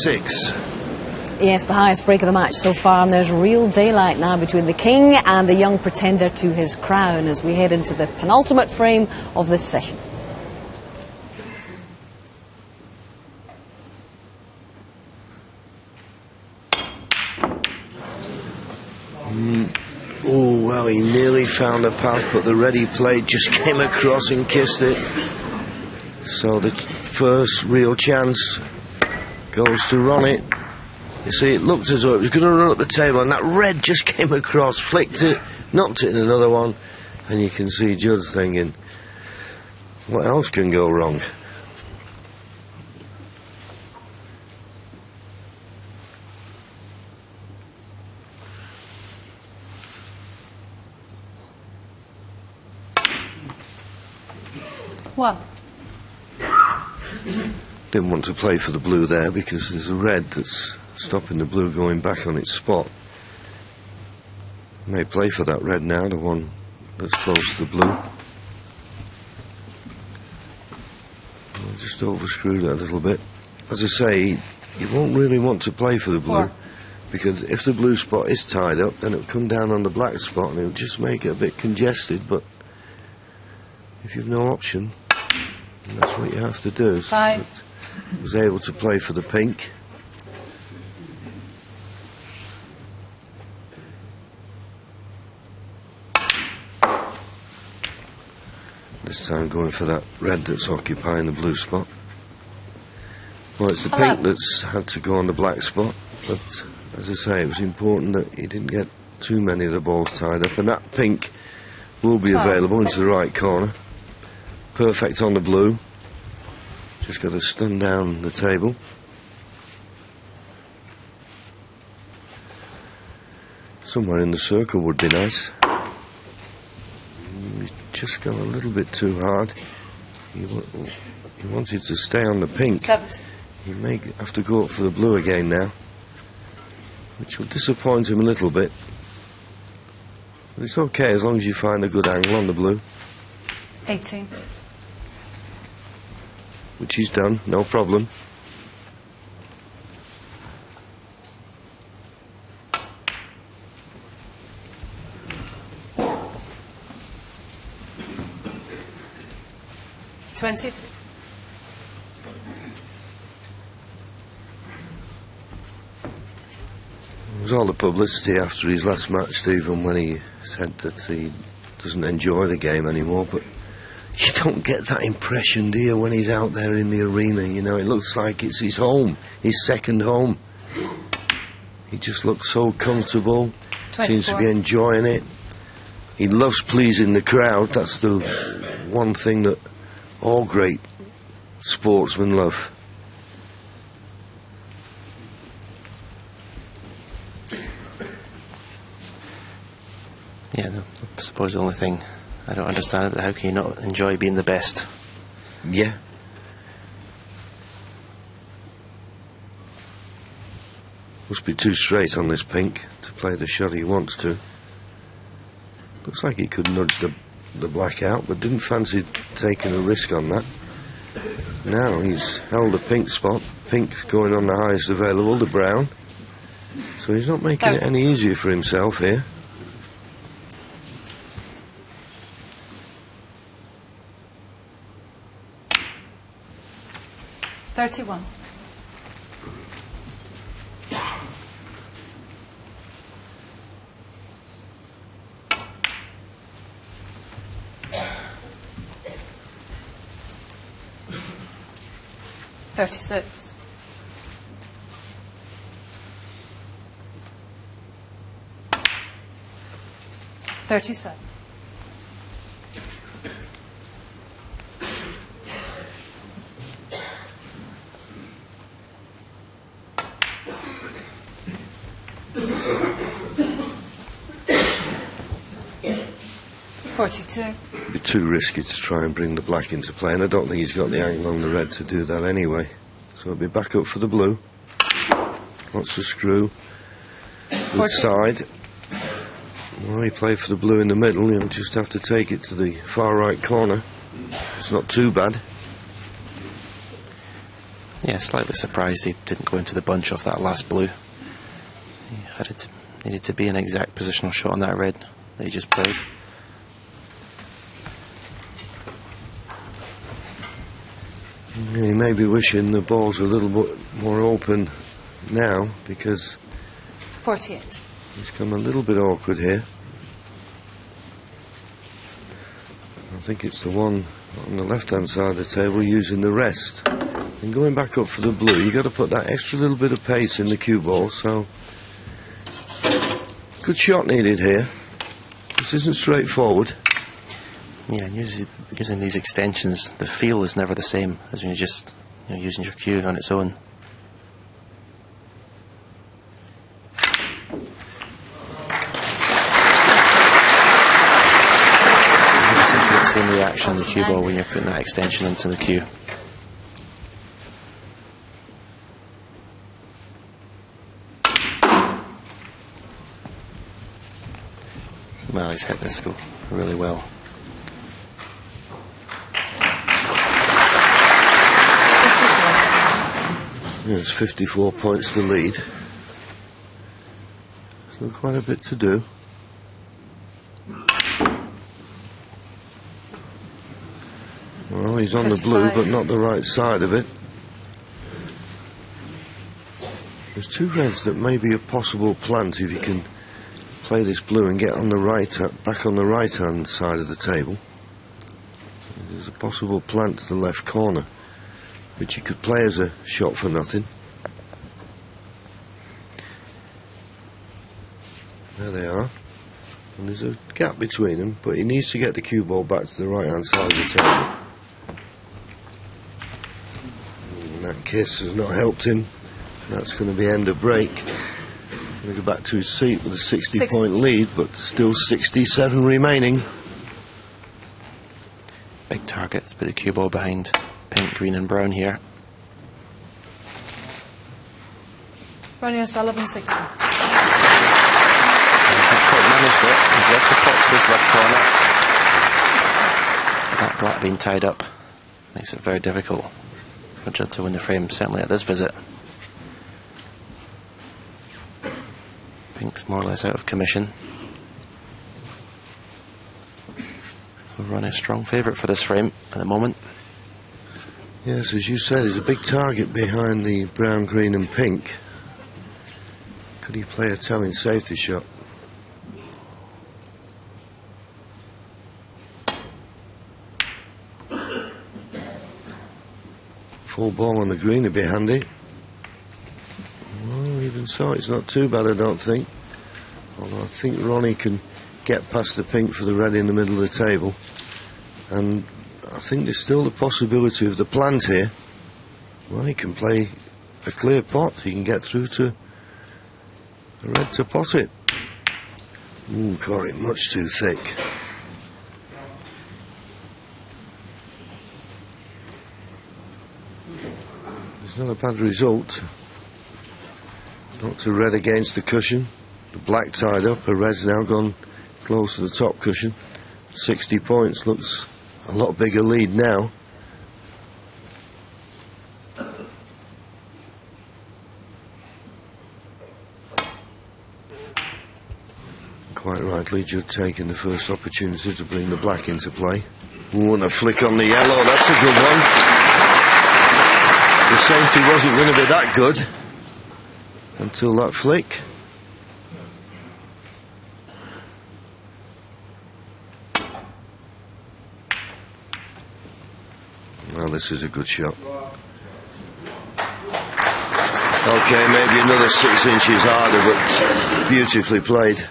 6. Yes, the highest break of the match so far, and there's real daylight now between the king and the young pretender to his crown as we head into the penultimate frame of this session. Oh, well, he nearly found a path, but the red he played just came across and kissed it. So the first real chance goes to Ronnie. You see, it looked as though it was going to run up the table, and that red just came across, flicked it, knocked it in another one, and you can see Judd thinking, what else can go wrong? Well, didn't want to play for the blue there because there's a red that's stopping the blue going back on its spot. May play for that red now, the one that's close to the blue. I'll just overscrew that a little bit. As I say, you won't really want to play for the blue because if the blue spot is tied up, then it'll come down on the black spot and it'll just make it a bit congested. But if you've no option, that's what you have to do. So I was able to play for the pink. This time going for that red that's occupying the blue spot. Well, it's the pink that's had to go on the black spot, but as I say, it was important that he didn't get too many of the balls tied up, and that pink will be available into the right corner. Perfect on the blue. Just got to stun down the table. Somewhere in the circle would be nice. He's just gone a little bit too hard. He wanted to stay on the pink. He may have to go up for the blue again now, which will disappoint him a little bit. But it's okay as long as you find a good angle on the blue. 18. Which he's done, no problem. It was all the publicity after his last match, Stephen, when he said that he doesn't enjoy the game anymore, but you don't get that impression, do you, when he's out there in the arena? You know, it looks like it's his home, his second home. He just looks so comfortable, 24. Seems to be enjoying it. He loves pleasing the crowd. That's the one thing that all great sportsmen love. Yeah, I suppose the only thing I don't understand, but how can you not enjoy being the best? Yeah. Must be too straight on this pink to play the shot he wants to. Looks like he could nudge the black out, but didn't fancy taking a risk on that. Now he's held the pink spot. Pink's going on the highest available, the brown. So he's not making it any easier for himself here. $31. $36. $37. $42. It'd be too risky to try and bring the black into play, and I don't think he's got the angle on the red to do that anyway. So it'll be back up for the blue. Lots of screw. Good side. Well, he played for the blue in the middle. He'll just have to take it to the far right corner. It's not too bad. Yeah, slightly surprised he didn't go into the bunch off that last blue. He needed to be an exact positional shot on that red that he just played. Yeah, he may be wishing the ball's a little bit more open now, because 48. It's come a little bit awkward here. I think it's the one on the left-hand side of the table using the rest. And going back up for the blue, you've got to put that extra little bit of pace in the cue ball, so good shot needed here. This isn't straightforward. Yeah, and using these extensions, the feel is never the same as when you're just using your cue on its own. You seem to get the same reaction on the cue ball when you're putting that extension into the cue. Well, he's hit this goal really well. Yeah, it's 54 points to lead. So quite a bit to do. Well, he's on 55. The blue, but not the right side of it. There's two reds that may be a possible plant if you can play this blue and get on the right, back on the right-hand side of the table. There's a possible plant to the left corner, which you could play as a shot for nothing. There they are. And there's a gap between them, but he needs to get the cue ball back to the right-hand side of the table. And that kiss has not helped him. That's going to be end of break. Going to go back to his seat with a 60-point lead, but still 67 remaining. Big targets, but the cue ball behind pink, green and brown here. Ronnie O'Sullivan, 6. He's not quite managed it. He's left the pot to this left corner. That black being tied up makes it very difficult for Judd to win the frame, certainly at this visit. Pink's more or less out of commission. So Ronnie a strong favourite for this frame at the moment. Yes, as you said, there's a big target behind the brown, green and pink. Could he play a telling safety shot? Full ball on the green would be handy. Well, even so, it's not too bad, I don't think. Although I think Ronnie can get past the pink for the red in the middle of the table. And I think there's still the possibility of the plant here. Well, he can play a clear pot. He can get through to the red to pot it. Ooh, caught it much too thick. It's not a bad result. Not to red against the cushion. The black tied up. A red's now gone close to the top cushion. 60 points. Looks a lot bigger lead now. Quite rightly, Judd taking the first opportunity to bring the black into play. Ooh, and a flick on the yellow. That's a good one. The safety wasn't going to be that good until that flick. Well, this is a good shot. Okay, maybe another 6 inches harder, but beautifully played.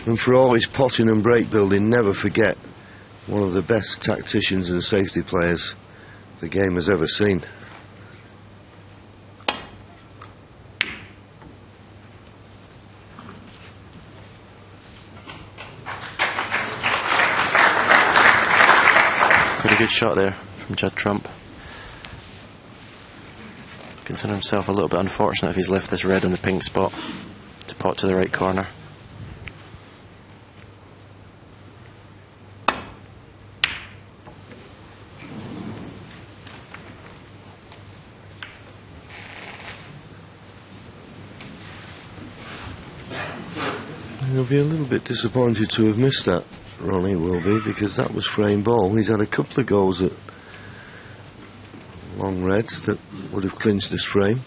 And for all his potting and break building, never forget one of the best tacticians and safety players the game has ever seen. Pretty good shot there from Judd Trump. Consider himself a little bit unfortunate if he's left this red on the pink spot to pot to the right corner. He'll be a little bit disappointed to have missed that, Ronnie will be, because that was frame ball. He's had a couple of goals at long reds that would have clinched this frame.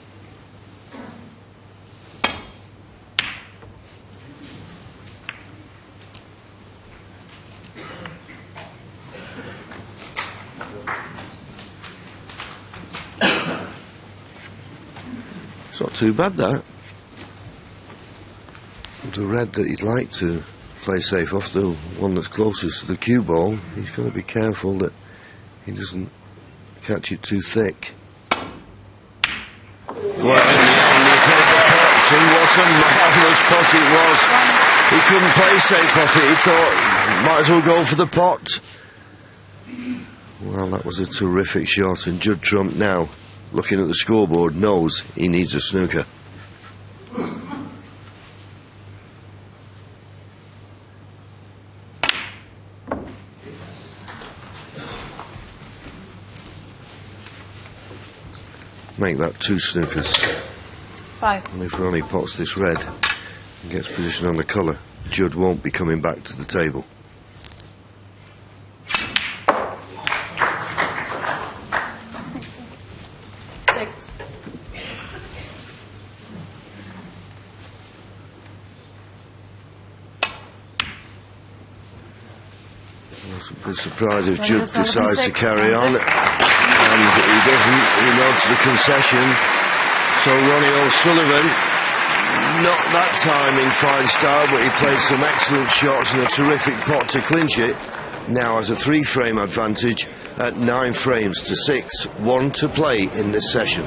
It's not too bad, that. The red that he'd like to play safe off, the one that's closest to the cue ball, he's got to be careful that he doesn't catch it too thick. Well, in the end, he played the pot, and what a marvellous pot it was. He couldn't play safe off it. He thought, might as well go for the pot. Well, that was a terrific shot, and Judd Trump now, looking at the scoreboard, knows he needs a snooker. Make that 2 snookers. 5. And if Ronnie pots this red and gets position on the colour, Judd won't be coming back to the table. I was surprised if Judd decides to carry on, and he doesn't. He nods the concession. So Ronnie O'Sullivan, not that time in fine style, but he played some excellent shots and a terrific pot to clinch it. Now has a 3-frame advantage at 9 frames to 6, 1 to play in this session.